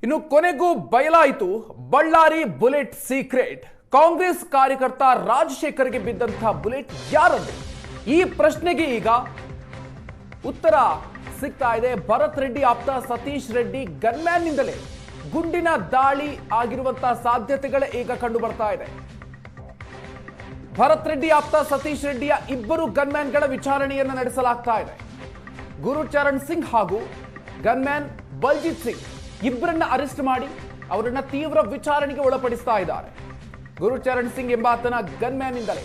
ಇನ್ನು ಕೊನೆಗೂ ಬಯಲಾಯಿತು Ballari bullet secret. Congress ಕಾರ್ಯಕರ್ತ ರಾಜಶೇಖರ್ಗೆ ಬಿದ್ದಂತಹ ಬುಲೆಟ್ ಯಾರದ್ದು? ಈ ಪ್ರಶ್ನೆಗೆ ಈಗ ಉತ್ತರ ಸಿಗ್ತಾ ಇದೆ. ಭರತ್ ರೆಡ್ಡಿ ಆಪ್ತ ಸತೀಶ್ ರೆಡ್ಡಿ ಗನ್ಮ್ಯಾನ್ ನಿಂದಲೇ ಗುಂಡಿನ ದಾಳಿ ಆಗಿರುವಂತಹ ಸಾಧ್ಯತೆಗಳೇ ಈಗ ಕಂಡು ಬರ್ತಾ ಇದೆ. ಭರತ್ ರೆಡ್ಡಿ ಆಪ್ತ ಸತೀಶ್ ರೆಡ್ಡಿಯ ಇಬ್ಬರು ಗನ್ಮ್ಯಾನ್ಗಳ ವಿಚಾರಣೆಯನ್ನು ನಡೆಸಲಾಗ್ತಾ ಇದೆ. ಗುರುಚರಣ್ ಸಿಂಗ್ ಹಾಗೂ ಗನ್ಮ್ಯಾನ್ ಬಲ್ಜಿತ್ ಸಿಂಗ್ ಇಬ್ಬರನ್ನ ಅರೆಸ್ಟ್ ಮಾಡಿ ಅವರನ್ನ ತೀವ್ರ ವಿಚಾರಣೆಗೆ ಒಳಪಡಿಸ್ತಾ ಇದ್ದಾರೆ. ಗುರುಚರಣ್ ಸಿಂಗ್ ಎಂಬಾತನ ಗನ್ಮ್ಯಾನ್ ಇಂದಲೇ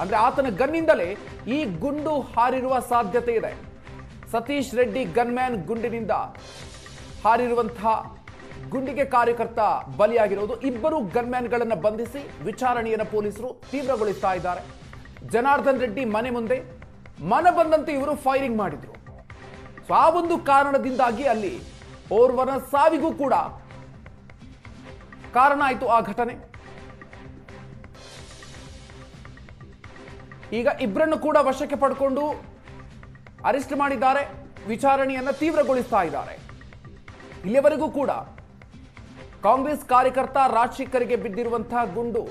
ಅಂದ್ರೆ ಆತನ ಗನ್ನಿಂದಲೇ ಈ ಗುಂಡು ಹಾರಿರುವ ಸಾಧ್ಯತೆ ಇದೆ. ಸತೀಶ್ ರೆಡ್ಡಿ ಗನ್ಮ್ಯಾನ್ ಗುಂಡಿನಿಂದ ಹಾರಿರುವಂತಹ ಗುಂಡಿಗೆ ಕಾರ್ಯಕರ್ತ ಬಲಿಯಾಗಿರೋದು. ಇಬ್ಬರು ಗನ್ಮ್ಯಾನ್ಗಳನ್ನು ಬಂಧಿಸಿ ವಿಚಾರಣೆಯನ್ನು ಪೊಲೀಸರು ತೀವ್ರಗೊಳಿಸ್ತಾ ಇದ್ದಾರೆ. ಜನಾರ್ದನ್ ರೆಡ್ಡಿ ಮನೆ ಮುಂದೆ ಮನ ಬಂದಂತೆ ಇವರು ಫೈರಿಂಗ್ ಮಾಡಿದ್ರು. ಸೊ ಆ ಒಂದು ಕಾರಣದಿಂದಾಗಿ ಅಲ್ಲಿ ಓರ್ವನ ಸಾವಿಗೂ ಕೂಡ ಕಾರಣ ಆಯಿತು ಆ ಘಟನೆ. ಈಗ ಇಬ್ಬರನ್ನು ಕೂಡ ವಶಕ್ಕೆ ಪಡ್ಕೊಂಡು ಅರೆಸ್ಟ್ ಮಾಡಿದ್ದಾರೆ. ವಿಚಾರಣೆಯನ್ನು ತೀವ್ರಗೊಳಿಸ್ತಾ ಇದ್ದಾರೆ. ಇಲ್ಲಿಯವರೆಗೂ ಕೂಡ ಕಾಂಗ್ರೆಸ್ ಕಾರ್ಯಕರ್ತ ರಾಜಶೇಖರ್ಗೆ ಬಿದ್ದಿರುವಂತಹ ಗುಂಡು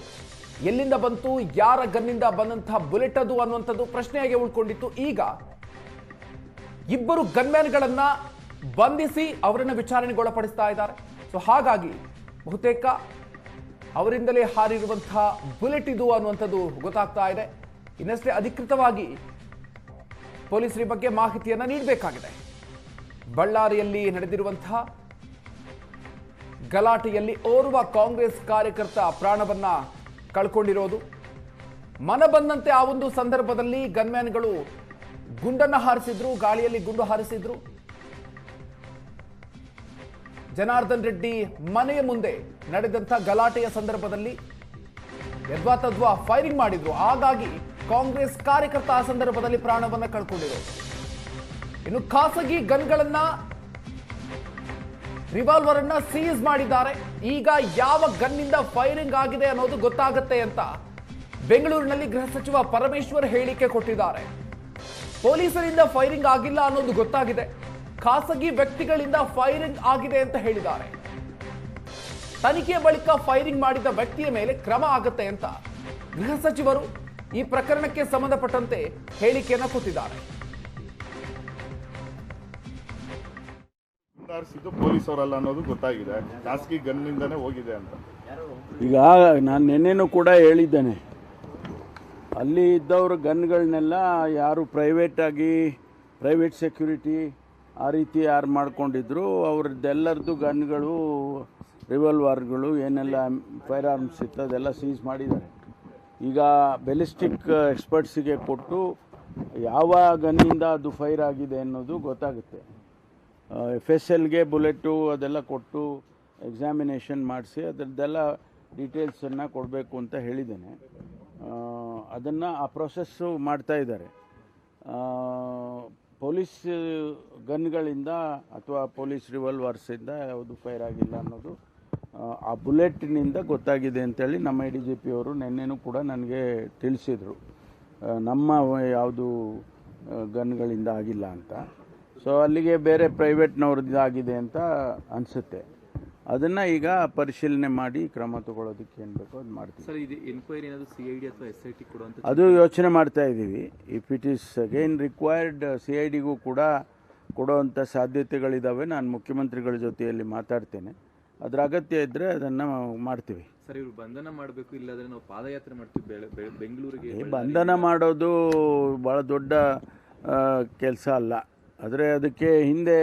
ಎಲ್ಲಿಂದ ಬಂತು, ಯಾರ ಗನ್ನಿಂದ ಬಂದಂತಹ ಬುಲೆಟ್ ಅದು ಅನ್ನುವಂಥದ್ದು ಪ್ರಶ್ನೆಯಾಗಿ ಉಳ್ಕೊಂಡಿತ್ತು. ಈಗ ಇಬ್ಬರು ಗನ್ಮ್ಯಾನ್ಗಳನ್ನ ಬಂಧಿಸಿ ಅವರನ್ನ ವಿಚಾರಣೆಗೊಳಪಡಿಸ್ತಾ ಇದ್ದಾರೆ. ಸೊ ಹಾಗಾಗಿ ಬಹುತೇಕ ಅವರಿಂದಲೇ ಹಾರಿರುವಂತಹ ಬುಲೆಟ್ ಇದು ಅನ್ನುವಂಥದ್ದು ಗೊತ್ತಾಗ್ತಾ ಇದೆ. ಇನ್ನಷ್ಟೇ ಅಧಿಕೃತವಾಗಿ ಪೊಲೀಸರ ಬಗ್ಗೆ ಮಾಹಿತಿಯನ್ನು ನೀಡಬೇಕಾಗಿದೆ. ಬಳ್ಳಾರಿಯಲ್ಲಿ ನಡೆದಿರುವಂತಹ ಗಲಾಟೆಯಲ್ಲಿ ಓರ್ವ ಕಾಂಗ್ರೆಸ್ ಕಾರ್ಯಕರ್ತ ಪ್ರಾಣವನ್ನ ಕಳ್ಕೊಂಡಿರೋದು. ಮನ ಬಂದಂತೆ ಆ ಒಂದು ಸಂದರ್ಭದಲ್ಲಿ ಗನ್ಮ್ಯಾನ್ಗಳು ಗುಂಡನ್ನು ಹಾರಿಸಿದ್ರು, ಗಾಳಿಯಲ್ಲಿ ಗುಂಡು ಹಾರಿಸಿದ್ರು. ಜನಾರ್ದನ್ ರೆಡ್ಡಿ ಮನೆಯ ಮುಂದೆ ನಡೆದಂಥ ಗಲಾಟೆಯ ಸಂದರ್ಭದಲ್ಲಿ ಯದ್ವಾ ತದ್ವಾ ಫೈರಿಂಗ್ ಮಾಡಿದ್ರು. ಹಾಗಾಗಿ ಕಾಂಗ್ರೆಸ್ ಕಾರ್ಯಕರ್ತ ಆ ಸಂದರ್ಭದಲ್ಲಿ ಪ್ರಾಣವನ್ನ ಕಳ್ಕೊಂಡಿರೋದು. ಇನ್ನು ಖಾಸಗಿ ಗನ್ಗಳನ್ನ ರಿವಾಲ್ವರ್ ಅನ್ನ ಸೀಸ್ ಮಾಡಿದ್ದಾರೆ. ಈಗ ಯಾವ ಗನ್ನಿಂದ ಫೈರಿಂಗ್ ಆಗಿದೆ ಅನ್ನೋದು ಗೊತ್ತಾಗುತ್ತೆ ಅಂತ ಬೆಂಗಳೂರಿನಲ್ಲಿ ಗೃಹ ಸಚಿವ ಪರಮೇಶ್ವರ್ ಹೇಳಿಕೆ ಕೊಟ್ಟಿದ್ದಾರೆ. ಪೊಲೀಸರಿಂದ ಫೈರಿಂಗ್ ಆಗಿಲ್ಲ ಅನ್ನೋದು ಗೊತ್ತಾಗಿದೆ, ಖಾಸಗಿ ವ್ಯಕ್ತಿಗಳಿಂದ ಫೈರಿಂಗ್ ಆಗಿದೆ ಅಂತ ಹೇಳಿದ್ದಾರೆ. ತನಿಖೆಯ ಬಳಿಕ ಫೈರಿಂಗ್ ಮಾಡಿದ ವ್ಯಕ್ತಿಯ ಮೇಲೆ ಕ್ರಮ ಆಗುತ್ತೆ ಅಂತ ಗೃಹ ಸಚಿವರು ಈ ಪ್ರಕರಣಕ್ಕೆ ಸಂಬಂಧಪಟ್ಟಂತೆ ಹೇಳಿಕೆಯನ್ನು ಕೊಟ್ಟಿದ್ದಾರೆ. ಪೊಲೀಸ್ ಅವರಲ್ಲ ಅನ್ನೋದು ಗೊತ್ತಾಗಿದೆ, ಖಾಸಗಿ ಗನ್ನಿಂದನೇ ಹೋಗಿದೆ ಅಂತ. ಈಗ ನಾನು ನಿನ್ನೆನೂ ಕೂಡ ಹೇಳಿದ್ದೇನೆ, ಅಲ್ಲಿ ಇದ್ದವರು ಗನ್ಗಳನ್ನೆಲ್ಲ ಯಾರು ಪ್ರೈವೇಟ್ ಸೆಕ್ಯೂರಿಟಿ ಆ ರೀತಿ ಯಾರು ಮಾಡ್ಕೊಂಡಿದ್ರು ಅವ್ರದ್ದೆಲ್ಲರದ್ದು ಗನ್ಗಳು, ರಿವಾಲ್ವರ್ಗಳು ಏನೆಲ್ಲ ಫೈರ್ ಆರ್ಮ್ಸ್ ಇತ್ತು ಅದೆಲ್ಲ ಸೀಸ್ ಮಾಡಿದ್ದಾರೆ. ಈಗ ಬೆಲಿಸ್ಟಿಕ್ ಎಕ್ಸ್ಪರ್ಟ್ಸಿಗೆ ಕೊಟ್ಟು ಯಾವ ಗನ್ನಿಂದ ಅದು ಫೈರ್ ಆಗಿದೆ ಅನ್ನೋದು ಗೊತ್ತಾಗುತ್ತೆ. FSLಗೆ ಬುಲೆಟು ಅದೆಲ್ಲ ಕೊಟ್ಟು ಎಕ್ಸಾಮಿನೇಷನ್ ಮಾಡಿಸಿ ಅದರದ್ದೆಲ್ಲ ಡೀಟೇಲ್ಸನ್ನು ಕೊಡಬೇಕು ಅಂತ ಹೇಳಿದ್ದೇನೆ. ಅದನ್ನು ಆ ಪ್ರೊಸೆಸ್ಸು ಮಾಡ್ತಾ ಇದ್ದಾರೆ. ಪೊಲೀಸ್ ಗನ್ಗಳಿಂದ ಅಥವಾ ಪೊಲೀಸ್ ರಿವಾಲ್ವರ್ಸಿಂದ ಯಾವುದು ಫೈರ್ ಆಗಿಲ್ಲ ಅನ್ನೋದು ಆ ಬುಲೆಟ್ನಿಂದ ಗೊತ್ತಾಗಿದೆ ಅಂತೇಳಿ ನಮ್ಮ ADGP ಅವರು ನಿನ್ನೆನೂ ಕೂಡ ನನಗೆ ತಿಳಿಸಿದರು. ನಮ್ಮ ಯಾವುದು ಗನ್ಗಳಿಂದ ಆಗಿಲ್ಲ ಅಂತ. ಸೊ ಅಲ್ಲಿಗೆ ಬೇರೆ ಪ್ರೈವೇಟ್ನವ್ರದ್ದು ಆಗಿದೆ ಅಂತ ಅನಿಸುತ್ತೆ. ಅದನ್ನು ಈಗ ಪರಿಶೀಲನೆ ಮಾಡಿ ಕ್ರಮ ತಗೊಳ್ಳೋದಕ್ಕೆ ಏನು ಬೇಕೋ ಅದು ಮಾಡ್ತೀವಿ. ಸರ್, ಇದು ಎನ್ಕ್ವೈರಿ ಏನಾದರೂ CID ಅಥವಾ SIT ಕೊಡುವಂಥ ಅದು ಯೋಚನೆ ಮಾಡ್ತಾ ಇದ್ದೀವಿ. If it is again required CIDಗೂ ಕೂಡ ಕೊಡುವಂಥ ಸಾಧ್ಯತೆಗಳಿದ್ದಾವೆ. ನಾನು ಮುಖ್ಯಮಂತ್ರಿಗಳ ಜೊತೆಯಲ್ಲಿ ಮಾತಾಡ್ತೇನೆ. ಅದರ ಅಗತ್ಯ ಇದ್ದರೆ ಅದನ್ನು ಮಾಡ್ತೀವಿ. ಸರ್, ಇವರು ಬಂಧನ ಮಾಡಬೇಕು, ಇಲ್ಲಾಂದರೆ ನಾವು ಪಾದಯಾತ್ರೆ ಮಾಡ್ತೀವಿ ಬೆಂಗಳೂರಿಗೆ. ಬಂಧನ ಮಾಡೋದು ಭಾಳ ದೊಡ್ಡ ಕೆಲಸ ಅಲ್ಲ. ಆದರೆ ಅದಕ್ಕೆ ಹಿಂದೆ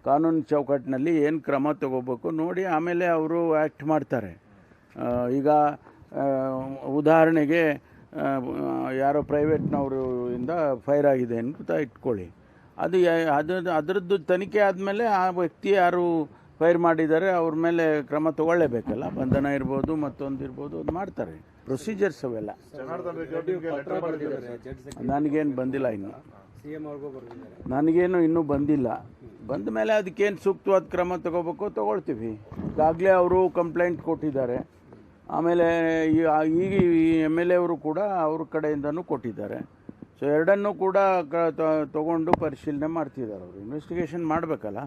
ಕಾನೂನು ಚೌಕಟ್ಟಿನಲ್ಲಿ ಏನು ಕ್ರಮ ತಗೋಬೇಕು ನೋಡಿ ಆಮೇಲೆ ಅವರು ಆ್ಯಕ್ಟ್ ಮಾಡ್ತಾರೆ. ಈಗ ಉದಾಹರಣೆಗೆ ಯಾರೋ ಪ್ರೈವೇಟ್ನವರು ಇಂದ ಫೈರ್ ಆಗಿದೆ ಅಂತ ಇಟ್ಕೊಳ್ಳಿ. ಅದರದ್ದು ತನಿಖೆ ಆದಮೇಲೆ ಆ ವ್ಯಕ್ತಿ ಯಾರು ಫೈರ್ ಮಾಡಿದ್ದಾರೆ ಅವ್ರ ಮೇಲೆ ಕ್ರಮ ತಗೊಳ್ಳೇಬೇಕಲ್ಲ. ಬಂಧನ ಇರ್ಬೋದು, ಮತ್ತೊಂದು ಇರ್ಬೋದು, ಅದು ಮಾಡ್ತಾರೆ. ಪ್ರೊಸೀಜರ್ಸ್ ಅವೆಲ್ಲ. ನನಗೇನು ಬಂದಿಲ್ಲ ಇನ್ನು, ನನಗೇನು ಇನ್ನೂ ಬಂದಿಲ್ಲ. ಬಂದ ಮೇಲೆ ಅದಕ್ಕೇನು ಸೂಕ್ತವಾದ ಕ್ರಮ ತಗೋಬೇಕು ತಗೊಳ್ತೀವಿ. ಈಗಾಗಲೇ ಅವರು ಕಂಪ್ಲೇಂಟ್ ಕೊಟ್ಟಿದ್ದಾರೆ. ಆಮೇಲೆ ಈಗ MLA ಅವರು ಕೂಡ ಅವ್ರ ಕಡೆಯಿಂದನೂ ಕೊಟ್ಟಿದ್ದಾರೆ. ಸೊ ಎರಡನ್ನೂ ಕೂಡ ತಗೊಂಡು ಪರಿಶೀಲನೆ ಮಾಡ್ತಿದ್ದಾರೆ. ಅವರು ಇನ್ವೆಸ್ಟಿಗೇಷನ್ ಮಾಡಬೇಕಲ್ಲ.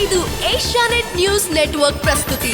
ಇದು ಏಷ್ಯಾನೆಟ್ ನ್ಯೂಸ್ ನೆಟ್ವರ್ಕ್ ಪ್ರಸ್ತುತಿ.